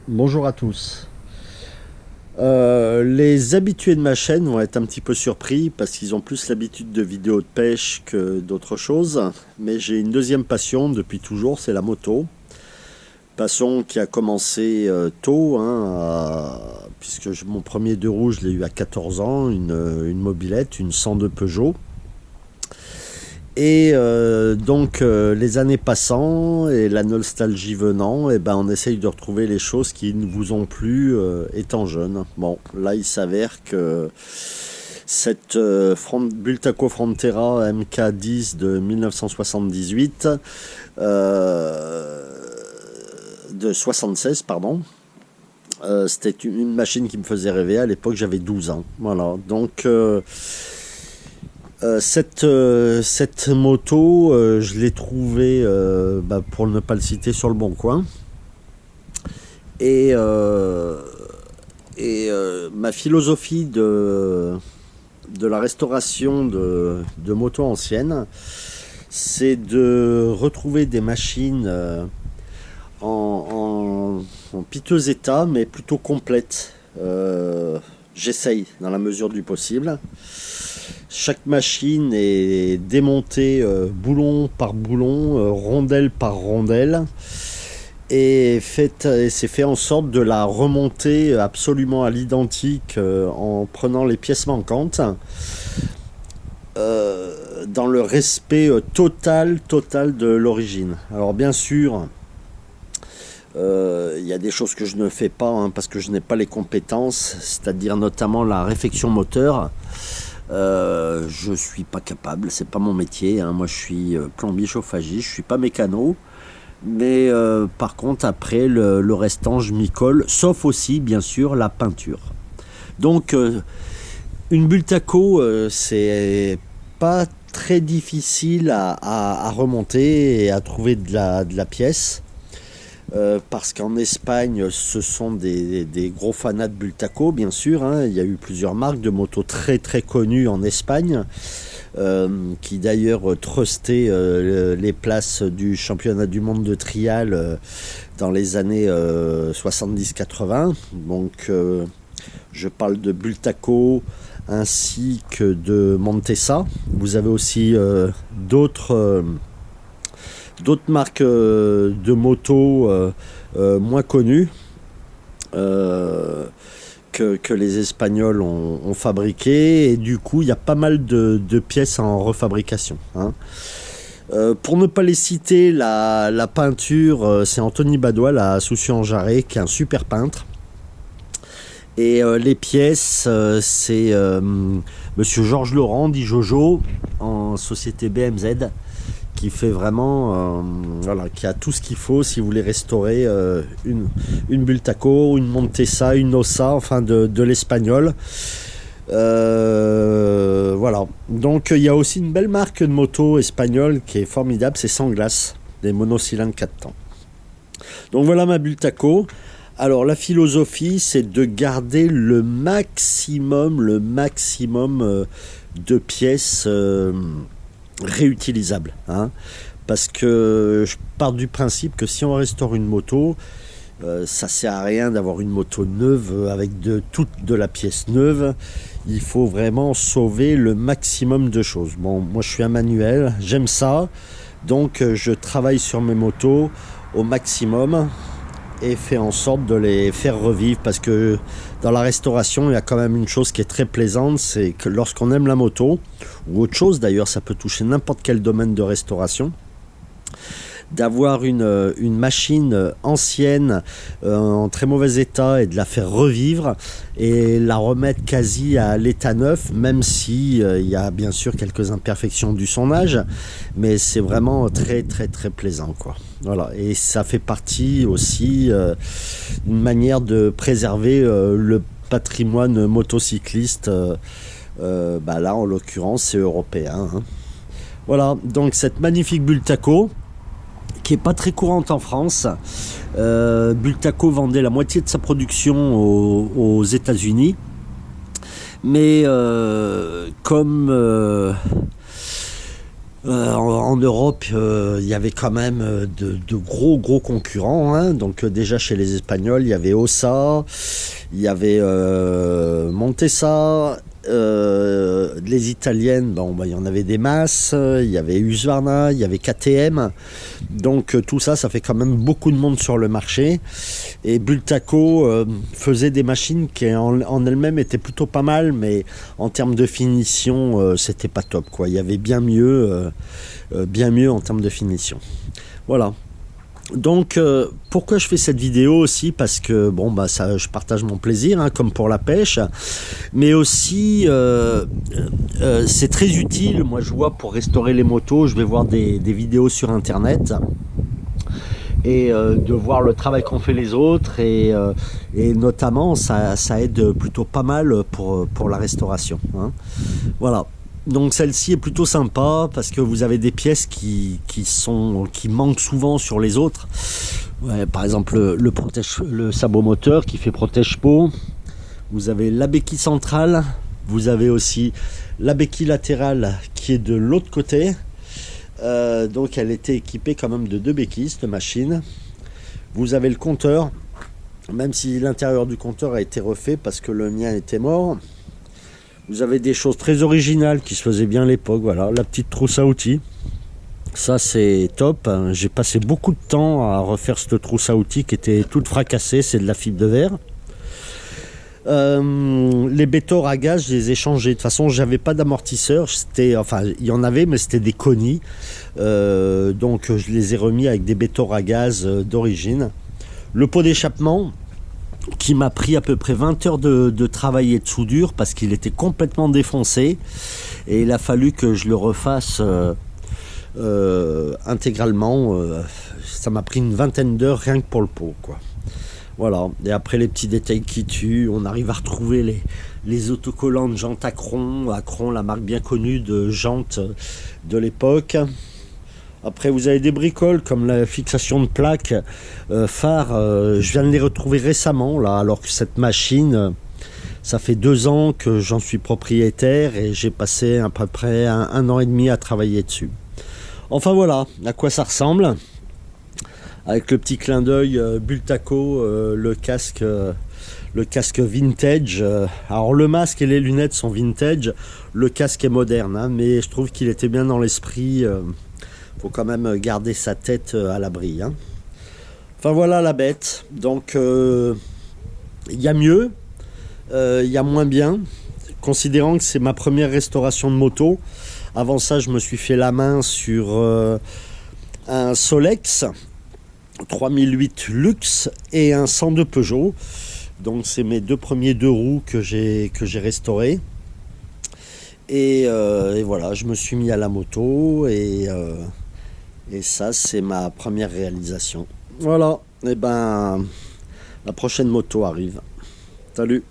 Bonjour à tous. Les habitués de ma chaîne vont être un petit peu surpris parce qu'ils ont plus l'habitude de vidéos de pêche que d'autres choses. Mais j'ai une deuxième passion depuis toujours, c'est la moto. Passion qui a commencé tôt, hein, puisque mon premier deux roues, je l'ai eu à 14 ans, une mobilette, une 102 Peugeot. Et les années passant et la nostalgie venant, et ben on essaye de retrouver les choses qui ne vous ont plu étant jeune. Bon, là il s'avère que cette Bultaco Frontera MK10 de 1978, de 76 pardon, c'était une machine qui me faisait rêver. À l'époque j'avais 12 ans. Voilà, donc cette moto, je l'ai trouvée, pour ne pas le citer, sur le Bon Coin. Et, ma philosophie de la restauration de motos anciennes, c'est de retrouver des machines en piteux état, mais plutôt complètes. J'essaye dans la mesure du possible. Chaque machine est démontée boulon par boulon, rondelle par rondelle, et c'est fait en sorte de la remonter absolument à l'identique en prenant les pièces manquantes, dans le respect total de l'origine. Alors bien sûr, y a des choses que je ne fais pas, hein, parce que je n'ai pas les compétences, c'est-à-dire notamment la réfection moteur. Je suis pas capable, c'est pas mon métier, hein. Moi je suis plombier chauffagiste, je suis pas mécano, mais par contre après le restant je m'y colle, sauf aussi bien sûr la peinture. Donc une Bultaco, c'est pas très difficile à remonter et à trouver de la pièce. Parce qu'en Espagne, ce sont des gros fanats de Bultaco, bien sûr, hein. Il y a eu plusieurs marques de motos très très connues en Espagne, qui d'ailleurs trustaient les places du championnat du monde de trial dans les années 70-80. Donc je parle de Bultaco ainsi que de Montesa. Vous avez aussi d'autres marques de motos moins connues, que les Espagnols ont fabriqué, et du coup il y a pas mal de pièces en refabrication, hein. Pour ne pas les citer, la peinture, c'est Anthony Badoil à Soucy-en-Jarret, qui est un super peintre. Et les pièces, c'est Monsieur Georges Laurent, dit Jojo, en société BMZ, qui fait vraiment, voilà, qui a tout ce qu'il faut si vous voulez restaurer une Bultaco, une Montesa, une Ossa, enfin de l'espagnol. Voilà. Donc il y a aussi une belle marque de moto espagnole qui est formidable, c'est Sanglas, des monocylindres 4 temps. Donc voilà ma Bultaco. Alors la philosophie, c'est de garder le maximum de pièces réutilisables, hein, parce que je pars du principe que si on restaure une moto, ça sert à rien d'avoir une moto neuve avec de la pièce neuve. Il faut vraiment sauver le maximum de choses. Bon, moi je suis un manuel, j'aime ça, donc je travaille sur mes motos au maximum et fais en sorte de les faire revivre, parce que dans la restauration, il y a quand même une chose qui est très plaisante, c'est que lorsqu'on aime la moto, ou autre chose d'ailleurs, ça peut toucher n'importe quel domaine de restauration, d'avoir une machine ancienne en très mauvais état et de la faire revivre et la remettre quasi à l'état neuf, même si il y a bien sûr quelques imperfections dû son âge, mais c'est vraiment très très très plaisant, quoi. Voilà, et ça fait partie aussi d'une manière de préserver le patrimoine motocycliste, là en l'occurrence c'est européen, hein. Voilà, donc cette magnifique Bultaco, qui est pas très courante en France. Bultaco vendait la moitié de sa production aux États-Unis, mais comme En Europe, il y avait quand même de gros concurrents, hein. Donc déjà chez les Espagnols, il y avait Ossa, il y avait Montesa, les Italiennes, bon, bah, il y en avait des masses, il y avait Husqvarna, il y avait KTM. Donc tout ça, ça fait quand même beaucoup de monde sur le marché. Et Bultaco faisait des machines qui en elles-mêmes étaient plutôt pas mal, mais en termes de finition, c'était pas top, quoi. Il y avait bien mieux en termes de finition. Voilà. Donc pourquoi je fais cette vidéo aussi, parce que bon bah ça, je partage mon plaisir, hein, comme pour la pêche, mais aussi c'est très utile. Moi je vois, pour restaurer les motos, je vais voir des vidéos sur internet et de voir le travail qu'ont fait les autres, et notamment ça aide plutôt pas mal pour la restauration, hein. Voilà. Donc celle-ci est plutôt sympa parce que vous avez des pièces qui manquent souvent sur les autres. Ouais, par exemple le sabot moteur qui fait protège-peau. Vous avez la béquille centrale. Vous avez aussi la béquille latérale qui est de l'autre côté. Donc elle était équipée quand même de 2 béquilles, cette machine. Vous avez le compteur, même si l'intérieur du compteur a été refait parce que le mien était mort. Vous avez des choses très originales qui se faisaient bien à l'époque. Voilà, la petite trousse à outils. Ça, c'est top. J'ai passé beaucoup de temps à refaire cette trousse à outils qui était toute fracassée. C'est de la fibre de verre. Les bétors à gaz, je les ai changés. De toute façon, j'avais pas d'amortisseur. Enfin, il y en avait, mais c'était des Koni. Donc, je les ai remis avec des bétors à gaz d'origine. Le pot d'échappement, qui m'a pris à peu près 20 heures de travail et de soudure parce qu'il était complètement défoncé, et il a fallu que je le refasse intégralement. Ça m'a pris une vingtaine d'heures rien que pour le pot, quoi. Voilà. Et après, les petits détails qui tuent, on arrive à retrouver les autocollants de jantes Acron, la marque bien connue de jantes de l'époque. Après, vous avez des bricoles comme la fixation de plaques phares. Je viens de les retrouver récemment, là, alors que cette machine, ça fait 2 ans que j'en suis propriétaire et j'ai passé à peu près un an et demi à travailler dessus. Enfin voilà à quoi ça ressemble. Avec le petit clin d'œil Bultaco, le casque vintage. Alors le masque et les lunettes sont vintage, le casque est moderne, hein, mais je trouve qu'il était bien dans l'esprit. Faut quand même garder sa tête à l'abri, hein. Enfin voilà la bête. Donc il y a mieux, il y a moins bien. Considérant que c'est ma première restauration de moto. Avant ça, je me suis fait la main sur un Solex 3008 Luxe et un 102 Peugeot. Donc c'est mes 2 premiers 2 roues que j'ai restaurés. Et voilà, je me suis mis à la moto et ça, c'est ma première réalisation. Voilà, et ben la prochaine moto arrive. Salut!